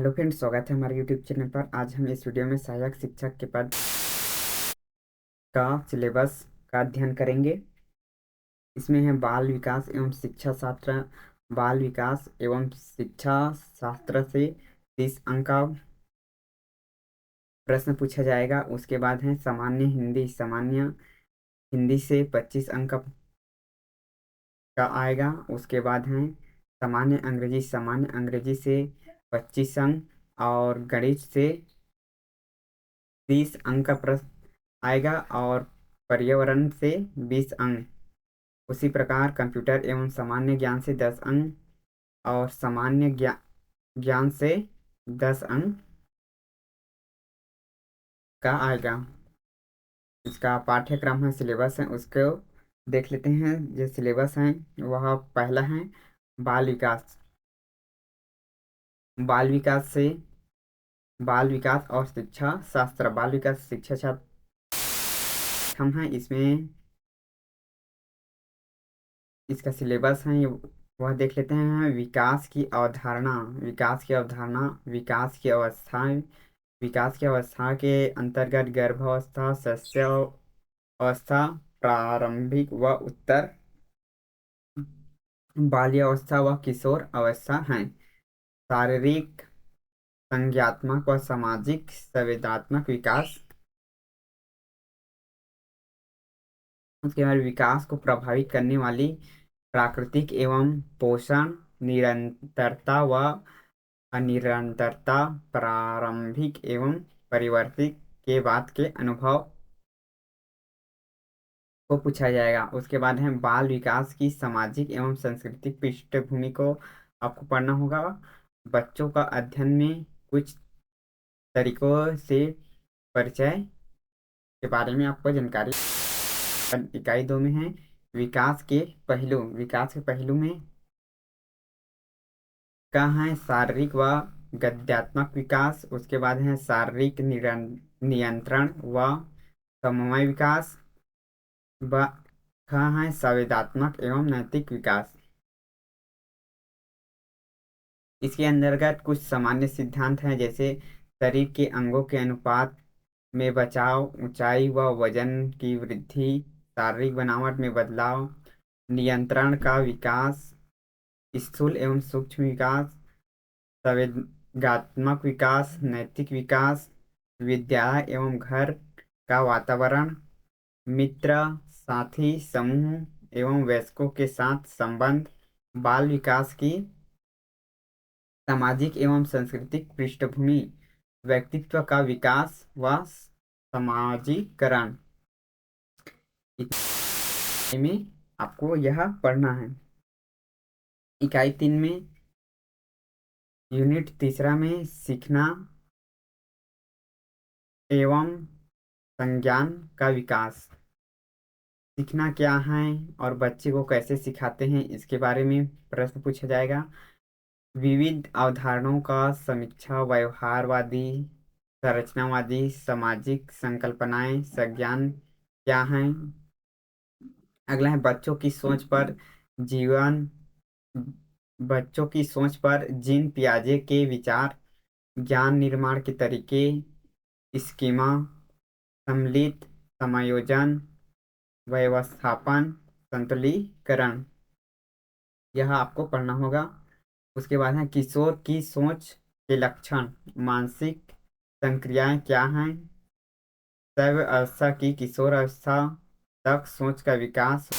Hello friends, स्वागत है हमारे यूट्यूब चैनल पर। आज हम इस वीडियो में सहायक शिक्षक के पद का सिलेबस का अध्ययन करेंगे। इसमें है बाल विकास एवं शिक्षा शास्त्र। बाल विकास एवं शिक्षा शास्त्र से 30 अंक का प्रश्न पूछा जाएगा। उसके बाद है सामान्य हिंदी से 25 अंक का आएगा। उसके बाद है सामान्य अंग्रेजी से 25 अंक और गणित से 30 अंक का प्रश्न आएगा और पर्यावरण से 20 अंक। उसी प्रकार कंप्यूटर एवं सामान्य ज्ञान से 10 अंक और ज्ञान से 10 अंक का आएगा। इसका पाठ्यक्रम है, सिलेबस है, उसको देख लेते हैं। जो सिलेबस है वह पहला है बाल विकास। बाल विकास से बाल विकास और शिक्षा शास्त्र, बाल विकास शिक्षा शास्त्र हम हैं इसमें। इसका सिलेबस है वह देख लेते हैं। विकास की अवस्थाएं। विकास की अवस्था के अंतर्गत गर्भावस्था, शैशव अवस्था, प्रारंभिक व उत्तर बाल्यावस्था व किशोर अवस्था हैं। शारीरिक, संज्ञात्मक व सामाजिक संवेदनात्मक विकास। उसके बाद विकास को प्रभावित करने वाली प्राकृतिक एवं पोषण, निरंतरता व अनिरंतरता, प्रारंभिक एवं परिवर्तित के बाद के अनुभव को पूछा जाएगा। उसके बाद है बाल विकास की सामाजिक एवं सांस्कृतिक पृष्ठभूमि को आपको पढ़ना होगा। बच्चों का अध्ययन में कुछ तरीकों से परिचय के बारे में आपको जानकारी। इकाई 2 में है विकास के पहलू में का है शारीरिक व गद्यात्मक विकास। उसके बाद है शारीरिक नियंत्रण व समन्वय विकास। व का है संवेदनात्मक एवं नैतिक विकास। इसके अंतर्गत कुछ सामान्य सिद्धांत हैं, जैसे शरीर के अंगों के अनुपात में बचाव, ऊंचाई व वजन की वृद्धि, शारीरिक बनावट में बदलाव, नियंत्रण का विकास, स्थूल एवं सूक्ष्म विकास, संवेगात्मक विकास, नैतिक विकास, विद्यालय एवं घर का वातावरण, मित्र साथी समूह एवं वयस्कों के साथ संबंध, बाल विकास की सामाजिक एवं सांस्कृतिक पृष्ठभूमि, व्यक्तित्व का विकास व समाजीकरण। में आपको यह पढ़ना है। इकाई 3 में यूनिट 3 में सीखना एवं संज्ञान का विकास। सीखना क्या है और बच्चे को कैसे सिखाते हैं, इसके बारे में प्रश्न पूछा जाएगा। विविध अवधारणाओं का समीक्षा, व्यवहारवादी, संरचनावादी, सामाजिक संकल्पनाएं, संज्ञान क्या हैं। अगला है जीवन बच्चों की सोच पर जीन पियाजे के विचार, ज्ञान निर्माण के तरीके, स्कीमा, सम्मिलित समायोजन, व्यवस्थापन, संतुलीकरण। यह आपको पढ़ना होगा। उसके बाद है किशोर की सोच के लक्षण, मानसिक संक्रियाएं क्या हैं, शैशव अवस्था की किशोर अवस्था तक सोच का विकास,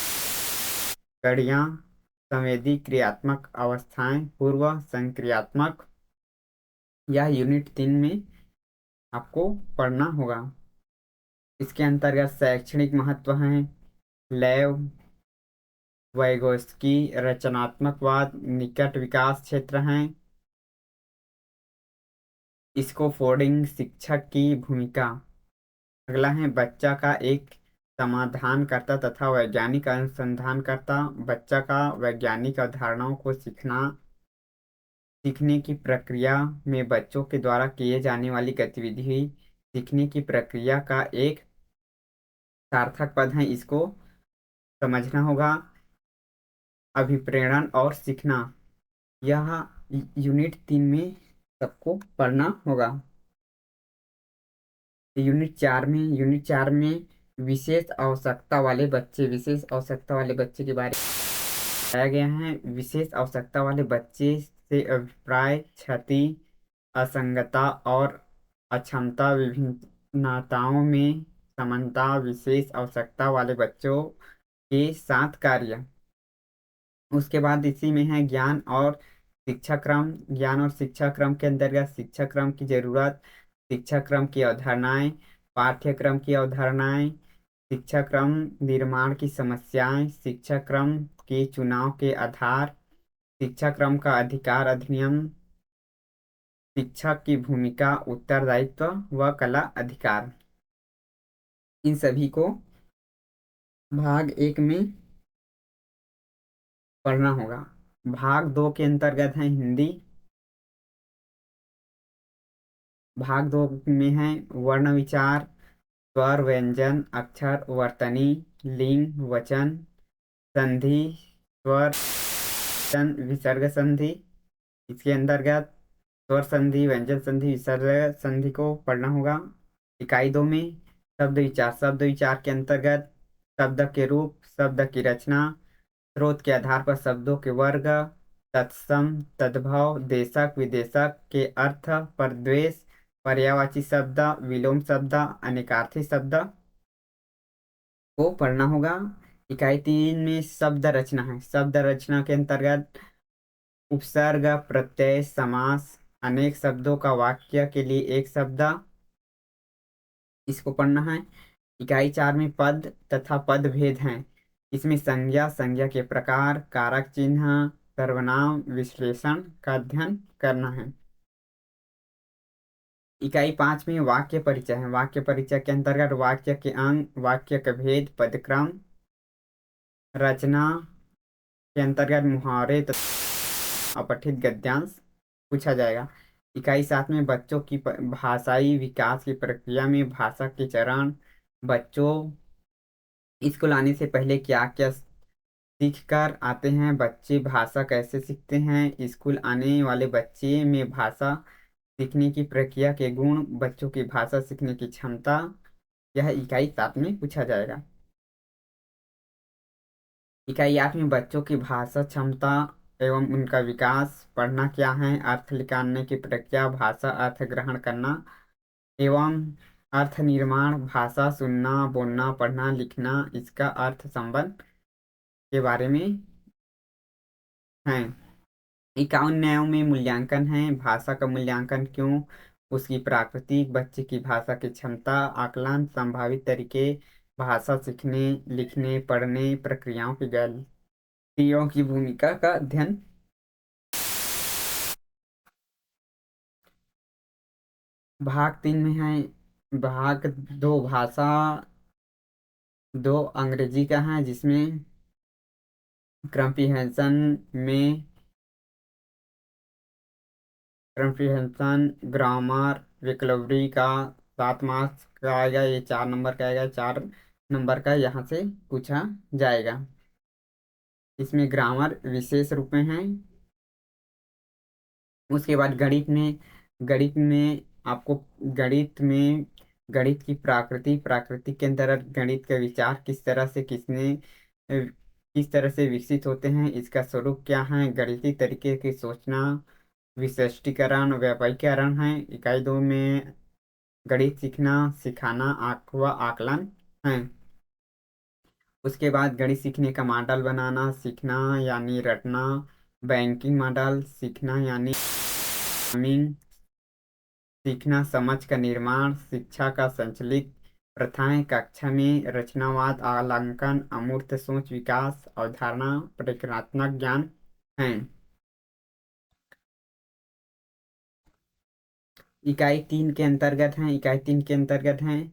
कड़ियाँ, संवेदी क्रियात्मक अवस्थाएं, पूर्व संक्रियात्मक। यह यूनिट 3 में आपको पढ़ना होगा। इसके अंतर्गत शैक्षणिक महत्व है, लैव वैगोस्की, रचनात्मकवाद, निकट विकास क्षेत्र हैं। इसको फोर्डिंग शिक्षक की भूमिका। अगला है बच्चा का एक समाधानकर्ता तथा वैज्ञानिक अनुसंधानकर्ता। बच्चा का वैज्ञानिक अवधारणाओं को सीखने की प्रक्रिया में बच्चों के द्वारा किए जाने वाली गतिविधि सीखने की प्रक्रिया का एक सार्थक पद है। इसको समझना होगा। अभिप्रेरण और सीखना, यह यूनिट 3 में सबको पढ़ना होगा। यूनिट 4 में विशेष आवश्यकता वाले बच्चे के बारे में बताया गया है। विशेष आवश्यकता वाले बच्चे से अभिप्राय क्षति, असंगता और अक्षमता, विभिन्नताओं में समानता, विशेष आवश्यकता वाले बच्चों के साथ कार्य। उसके बाद इसी में है ज्ञान और शिक्षा क्रम। ज्ञान और शिक्षा क्रम के अंतर्गत शिक्षा क्रम की जरूरत, शिक्षा क्रम की अवधारणाएं, पाठ्यक्रम की अवधारणाएं, शिक्षा क्रम निर्माण की समस्याएं, शिक्षा क्रम के चुनाव के आधार, शिक्षा क्रम का अधिकार अधिनियम, शिक्षक की भूमिका, उत्तरदायित्व व कला अधिकार। इन सभी को भाग 1 में पढ़ना होगा। भाग 2 के अंतर्गत है हिंदी। भाग 2 में है वर्ण विचार, स्वर व्यंजन अक्षर वर्तनी, लिंग वचन, संधि, स्वर विसर्ग संधि। इसके अंतर्गत स्वर संधि, व्यंजन संधि, विसर्ग संधि को पढ़ना होगा। इकाई 2 में शब्द विचार। शब्द विचार के अंतर्गत शब्द के रूप, शब्द की रचना, स्रोत के आधार पर शब्दों के वर्ग, तत्सम तद्भव, देशक विदेशक के अर्थ, परद्वेश, पर्यायवाची शब्द, विलोम शब्द, अनेकार्थी शब्द को पढ़ना होगा। इकाई 3 में शब्द रचना है। शब्द रचना के अंतर्गत उपसर्ग, प्रत्यय, समास, अनेक शब्दों का वाक्य के लिए एक शब्द, इसको पढ़ना है। इकाई 4 में पद तथा पद भेद हैं। इसमें संज्ञा, संज्ञा के प्रकार, कारक चिन्ह, सर्वनाम, विश्लेषण का अध्ययन करना है। इकाई 5 में वाक्य परिचय है। वाक्य परिचय के अंतर्गत वाक्य के अंग, वाक्य के भेद, पदक्रम, रचना के अंतर्गत मुहावरे तथा अपठित गद्यांश पूछा जाएगा। इकाई 7 में बच्चों की भाषाई विकास की प्रक्रिया में भाषा के चरण, बच्चों स्कूल आने से पहले क्या क्या सीख कर आते हैं, बच्चे भाषा कैसे सीखते हैं, स्कूल आने वाले बच्चे में भाषा सीखने की प्रक्रिया के गुण, बच्चों की भाषा सीखने की क्षमता, यह इकाई 7 में पूछा जाएगा। इकाई 8 में बच्चों की भाषा क्षमता एवं उनका विकास, पढ़ना क्या है, अर्थ निकालने की प्रक्रिया, भाषा अर्थ ग्रहण करना एवं अर्थ निर्माण, भाषा सुनना बोलना पढ़ना लिखना, इसका अर्थ संबंध के बारे में है। 51 में मूल्यांकन है। भाषा का मूल्यांकन क्यों, उसकी प्राकृतिक, बच्चे की भाषा की क्षमता, आकलन, संभावित तरीके, भाषा सीखने लिखने पढ़ने प्रक्रियाओं की गलतियों की भूमिका का अध्ययन। भाग 3 में है भाग 2 भाषा 2 अंग्रेजी का है, जिसमें कॉम्प्रिहेंशन में कॉम्प्रिहेंशन, ग्रामर, वोकैबुलरी का 7 मार्क्स का आएगा। ये 4 नंबर का आएगा। 4 नंबर का यहाँ से पूछा जाएगा। इसमें ग्रामर विशेष रूप में है। उसके बाद गणित में आपको गणित की प्रकृति के अंतर्गत गणित का विचार किस तरह से विकसित होते हैं, इसका स्वरूप क्या है, गणितीय तरीके की सोचना, विशिष्टीकरण, व्यापकीकरण है। इकाई 2 में गणित सीखना सिखाना व आकलन है। उसके बाद गणित सीखने का मॉडल बनाना सीखना यानी रटना, बैंकिंग मॉडल सीखना यानी प्रोग्रामिंग सीखना, समझ का निर्माण, शिक्षा का संचालित प्रथाएं, कक्षा में रचनावाद, आकलन, अमूर्त सोच विकास, अवधारणा, प्रक्रियात्मक ज्ञान है। इकाई 3 के अंतर्गत हैं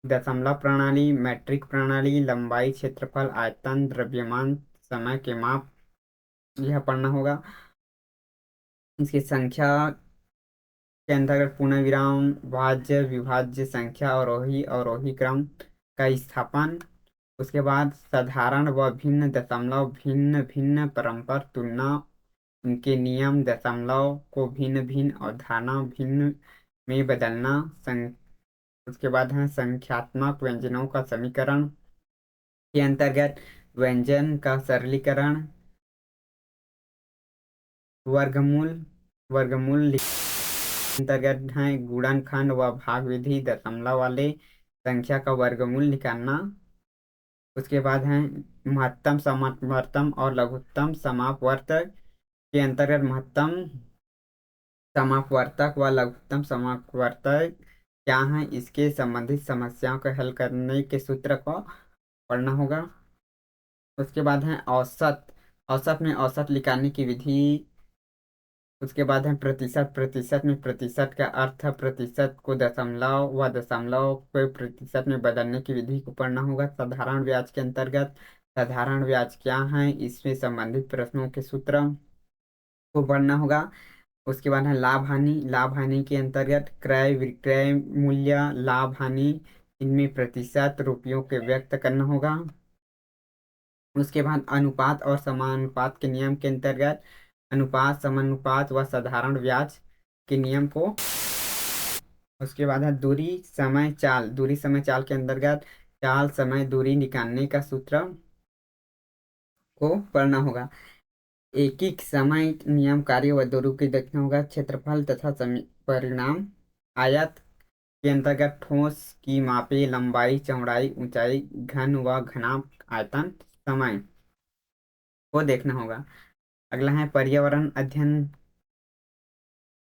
दशमलव प्रणाली, मैट्रिक प्रणाली, लंबाई, क्षेत्रफल, आयतन, द्रव्यमान, समय के माप, यह पढ़ना होगा। इसकी संख्या के अंतर्गत पूर्ण विराम, भाज्य विभाज्य संख्या, अवरोही अवरोही क्रम का स्थापन। उसके बाद साधारण व भिन्न दशमलव, भिन्न भिन्न परस्पर तुलना, इनके नियम, दशमलव को भिन्न भिन्न और धारणा भिन्न में बदलना। उसके बाद है संख्यात्मक व्यंजनों का समीकरण के अंतर्गत व्यंजन का सरलीकरण, वर्गमूल, वर्गमूल अंतर्गत है गुणनखंड व भाग विधि, दशमलव वाले संख्या का वर्गमूल निकालना। उसके बाद है महत्तम, समवर्तम और लघुत्तम समापवर्तक के अंतर्गत महत्तम समापवर्तक व लघुत्तम समापवर्तक क्या है, इसके संबंधित समस्याओं को हल करने के सूत्र को पढ़ना होगा। उसके बाद है औसत, औसत में औसत निकालने की विधि। उसके बाद है प्रतिशत, प्रतिशत में प्रतिशत का अर्थ है प्रतिशत को दशमलव व दशमलव को प्रतिशत में बदलने की विधि को पढ़ना होगा। साधारण ब्याज के अंतर्गत साधारण ब्याज क्या है, इसमें संबंधित प्रश्नों के सूत्र को पढ़ना होगा। उसके बाद है लाभ हानि, लाभ हानि के अंतर्गत क्रय विक्रय मूल्य, लाभ हानि, इनमें प्रतिशत रुपयों के व्यक्त करना होगा। उसके बाद अनुपात और समानुपात के नियम के अंतर्गत अनुपात, समानुपात व साधारण ब्याज के नियम को। उसके बाद है दूरी समय चाल, दूरी समय चाल के अंतर्गत चाल समय दूरी निकालने का सूत्र को पढ़ना होगा। एकीक समय नियम कार्य व दूरी को देखना होगा। क्षेत्रफल तथा परिणाम, आयत के अंतर्गत ठोस की मापे, लंबाई, चौड़ाई, ऊंचाई, घन व घनाभ, आयतन, समय को देखना होगा। अगला है पर्यावरण अध्ययन,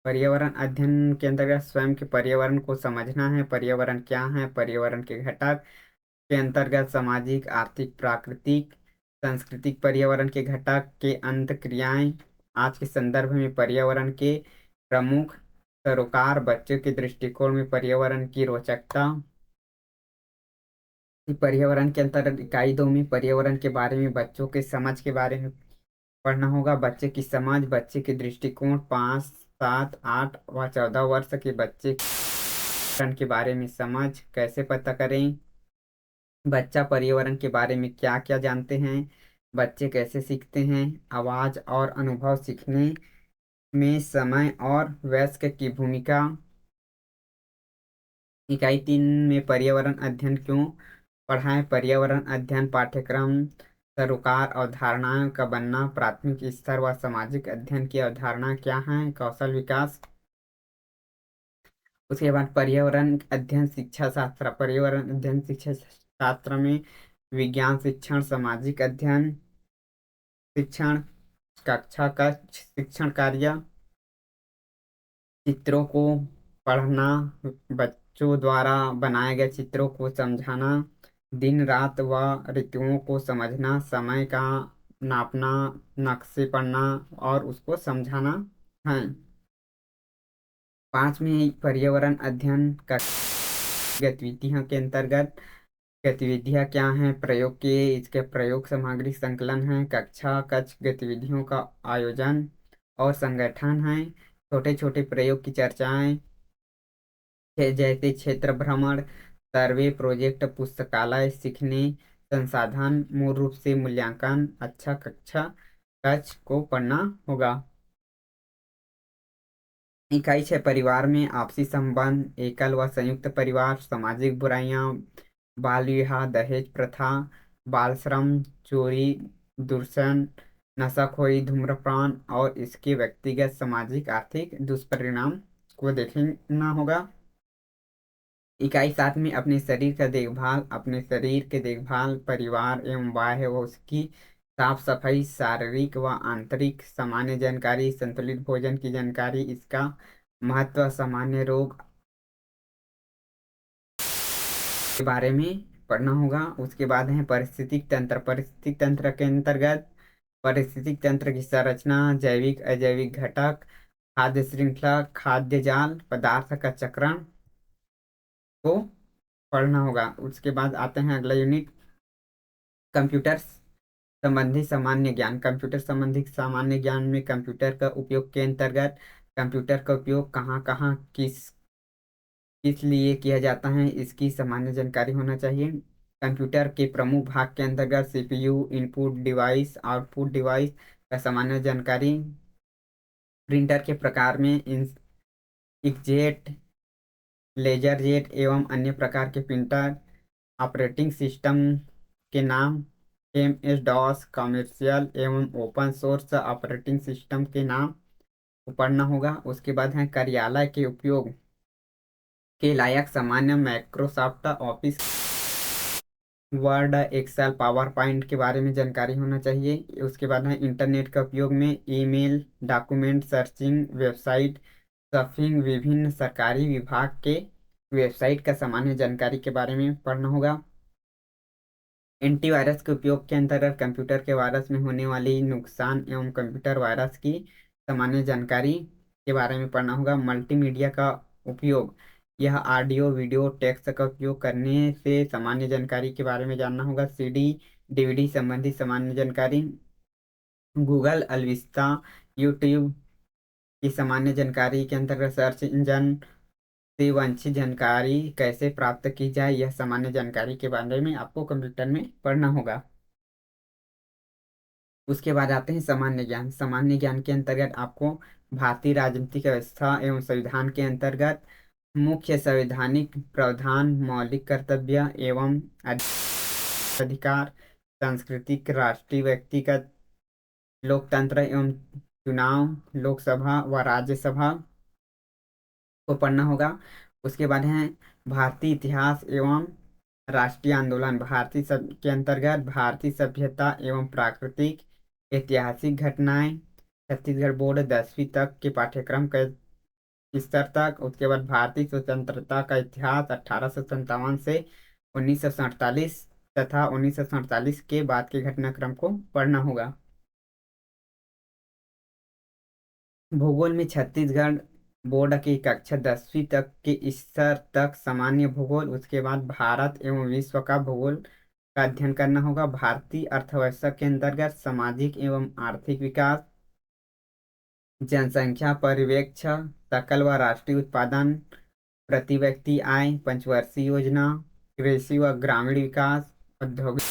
पर्यावरण अध्ययन के अंतर्गत स्वयं के पर्यावरण को समझना है। पर्यावरण क्या है, पर्यावरण के घटक के अंतर्गत सामाजिक, आर्थिक, प्राकृतिक, सांस्कृतिक पर्यावरण के घटक के अंत क्रियाएं। आज के संदर्भ में पर्यावरण के प्रमुख सरोकार, बच्चों के दृष्टिकोण में पर्यावरण की रोचकता। पर्यावरण के अंतर्गत इकाई 2 में पर्यावरण के बारे में बच्चों के समझ के बारे में पढ़ना होगा। बच्चे की समझ, बच्चे के दृष्टिकोण, 5, 7, 8 व 14 वर्ष के बच्चे के बारे में समझ कैसे पता करें, बच्चा पर्यावरण के बारे में क्या क्या जानते हैं, बच्चे कैसे सीखते हैं, आवाज और अनुभव सीखने में समय और वयस्क की भूमिका। इकाई 3 में पर्यावरण अध्ययन क्यों पढ़ाएं, पर्यावरण अध्ययन पाठ्यक्रम, सरोकार अवधारणाओं का बनना, प्राथमिक स्तर व सामाजिक अध्ययन की अवधारणा क्या है, कौशल विकास। उसके बाद पर्यावरण अध्ययन शिक्षा शास्त्र, पर्यावरण अध्ययन शिक्षा शास्त्र में विज्ञान शिक्षण, सामाजिक अध्ययन शिक्षण, कक्षा का शिक्षण कार्य, चित्रों को पढ़ना, बच्चों द्वारा बनाए गए चित्रों को समझाना, दिन रात व ऋतुओं को समझना, समय का नापना, नक्शे पढ़ना और उसको समझाना है। 5 में पर्यावरण अध्ययन का गतिविधियां के अंतर्गत गतिविधियां क्या हैं, प्रयोग के इसके प्रयोग सामग्री संकलन है, कक्षा कक्ष गतिविधियों का आयोजन और संगठन है, छोटे छोटे प्रयोग की चर्चाएं जैसे क्षेत्र भ्रमण, सर्वे, प्रोजेक्ट, पुस्तकालय, सीखने संसाधन, मूल रूप से मूल्यांकन, अच्छा कक्षा कक्ष को पढ़ना होगा। इकाई 6 परिवार में आपसी संबंध, एकल व संयुक्त परिवार, सामाजिक बुराइयां, बाल विवाह, दहेज प्रथा, बाल श्रम, चोरी, दूषण, नशाखोरी, धूम्रपान और इसके व्यक्तिगत, सामाजिक, आर्थिक दुष्परिणाम को देखना होगा। इकाई 7 में अपने शरीर का देखभाल, अपने शरीर के देखभाल, परिवार एवं बाह्य व उसकी साफ सफाई, शारीरिक व आंतरिक, सामान्य जानकारी, संतुलित भोजन की जानकारी, इसका महत्व, सामान्य रोग के बारे में पढ़ना होगा। उसके बाद है पारिस्थितिक तंत्र, पारिस्थितिक तंत्र के अंतर्गत पारिस्थितिक तंत्र की संरचना, जैविक अजैविक घटक, खाद्य श्रृंखला, खाद्य जाल, पदार्थ का चक्रण को पढ़ना होगा। उसके बाद आते हैं अगला यूनिट, कंप्यूटर संबंधी सामान्य ज्ञान। कंप्यूटर संबंधी सामान्य ज्ञान में कंप्यूटर का उपयोग के अंतर्गत कंप्यूटर का उपयोग कहाँ कहाँ किस लिए किया जाता है, इसकी सामान्य जानकारी होना चाहिए। कंप्यूटर के प्रमुख भाग के अंतर्गत CPU, input device, output device का सामान्य जानकारी, प्रिंटर के प्रकार में इंकजेट, लेजर जेट एवं अन्य प्रकार के प्रिंटर। ऑपरेटिंग सिस्टम के नाम, एम एस डॉस, कमर्शियल एवं ओपन सोर्स ऑपरेटिंग सिस्टम के नाम को पढ़ना होगा। उसके बाद है कार्यालय के उपयोग के लायक सामान्य Microsoft Office, Word, Excel, PowerPoint के बारे में जानकारी होना चाहिए। उसके बाद है इंटरनेट के उपयोग में email, document searching, website surfing, विभिन्न सरकारी विभाग के वेबसाइट का सामान्य जानकारी के बारे में पढ़ना होगा। एंटीवायरस के उपयोग के अंतर्गत कंप्यूटर के वायरस में होने वाली नुकसान एवं कंप्यूटर वायरस की सामान्य जानकारी के बारे में पढ़ना होगा। मल्टीमीडिया का उपयोग, यह ऑडियो वीडियो टेक्स्ट का उपयोग करने से सामान्य जानकारी के बारे में जानना होगा। सीडी डीवीडी संबंधी सामान्य जानकारी। गूगल, अलविस्ता, यूट्यूब की सामान्य जानकारी के अंतर्गत सर्च इंजन से वांछित जानकारी कैसे प्राप्त की जाए, यह सामान्य जानकारी के बारे में आपको कंप्यूटर में पढ़ना होगा। उसके बाद आते हैं सामान्य ज्ञान। सामान्य ज्ञान के अंतर्गत आपको भारतीय राजनीतिक व्यवस्था एवं संविधान के अंतर्गत मुख्य संवैधानिक प्रावधान, मौलिक कर्तव्य एवं अधिकार, सांस्कृतिक, राष्ट्रीय, व्यक्तिगत, लोकतंत्र एवं चुनाव, लोकसभा व राज्यसभा को पढ़ना होगा। उसके बाद है भारतीय इतिहास एवं राष्ट्रीय आंदोलन। भारतीय सब के अंतर्गत भारतीय सभ्यता एवं प्राकृतिक ऐतिहासिक घटनाएं, छत्तीसगढ़ बोर्ड 10वीं तक के पाठ्यक्रम के स्तर तक। उसके बाद भारतीय स्वतंत्रता का इतिहास 1857 से 1947 तथा 1947 के बाद के घटनाक्रम को पढ़ना होगा। भूगोल में छत्तीसगढ़ बोर्ड की कक्षा 10वीं तक के स्तर तक सामान्य भूगोल। उसके बाद भारत एवं विश्व का भूगोल का अध्ययन करना होगा। भारतीय अर्थव्यवस्था के अंतर्गत सामाजिक एवं आर्थिक विकास, जनसंख्या परिवेक्ष्य, सकल व राष्ट्रीय उत्पादन, प्रति व्यक्ति आय, पंचवर्षीय योजना, कृषि व ग्रामीण विकास, औद्योगिक,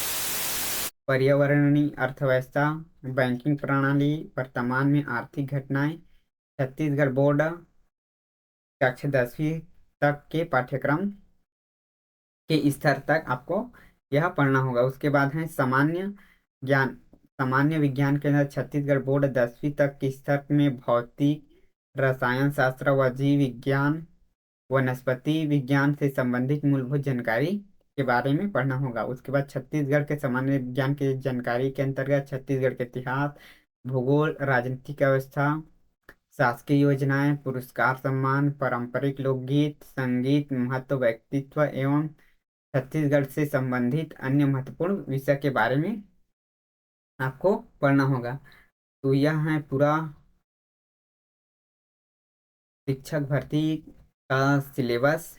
पर्यावरणीय अर्थव्यवस्था, बैंकिंग प्रणाली, वर्तमान में आर्थिक घटनाएं। छत्तीसगढ़ बोर्ड कक्षा 10वीं तक के पाठ्यक्रम के स्तर तक आपको यह पढ़ना होगा। उसके बाद है सामान्य ज्ञान। सामान्य विज्ञान के अंदर छत्तीसगढ़ बोर्ड 10वीं तक के स्तर में भौतिक, रसायन शास्त्र व जीव विज्ञान, वनस्पति विज्ञान से संबंधित मूलभूत जानकारी के बारे में पढ़ना होगा। उसके बाद छत्तीसगढ़ के सामान्य विज्ञान के जानकारी के अंतर्गत छत्तीसगढ़ के इतिहास, भूगोल, राजनीतिक व्यवस्था, शासकीय योजनाएं, पुरस्कार, सम्मान, पारंपरिक लोकगीत, संगीत, महत्व, व्यक्तित्व एवं छत्तीसगढ़ से संबंधित अन्य महत्वपूर्ण विषय के बारे में आपको पढ़ना होगा। तो यह है पूरा शिक्षक भर्ती का सिलेबस।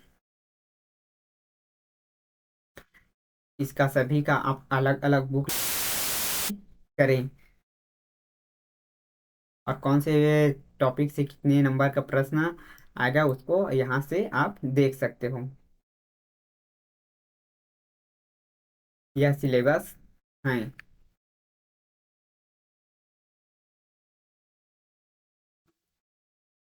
इसका सभी का आप अलग अलग बुक करें और कौन से टॉपिक से कितने नंबर का प्रश्न आएगा उसको यहाँ से आप देख सकते हो। यह सिलेबस है।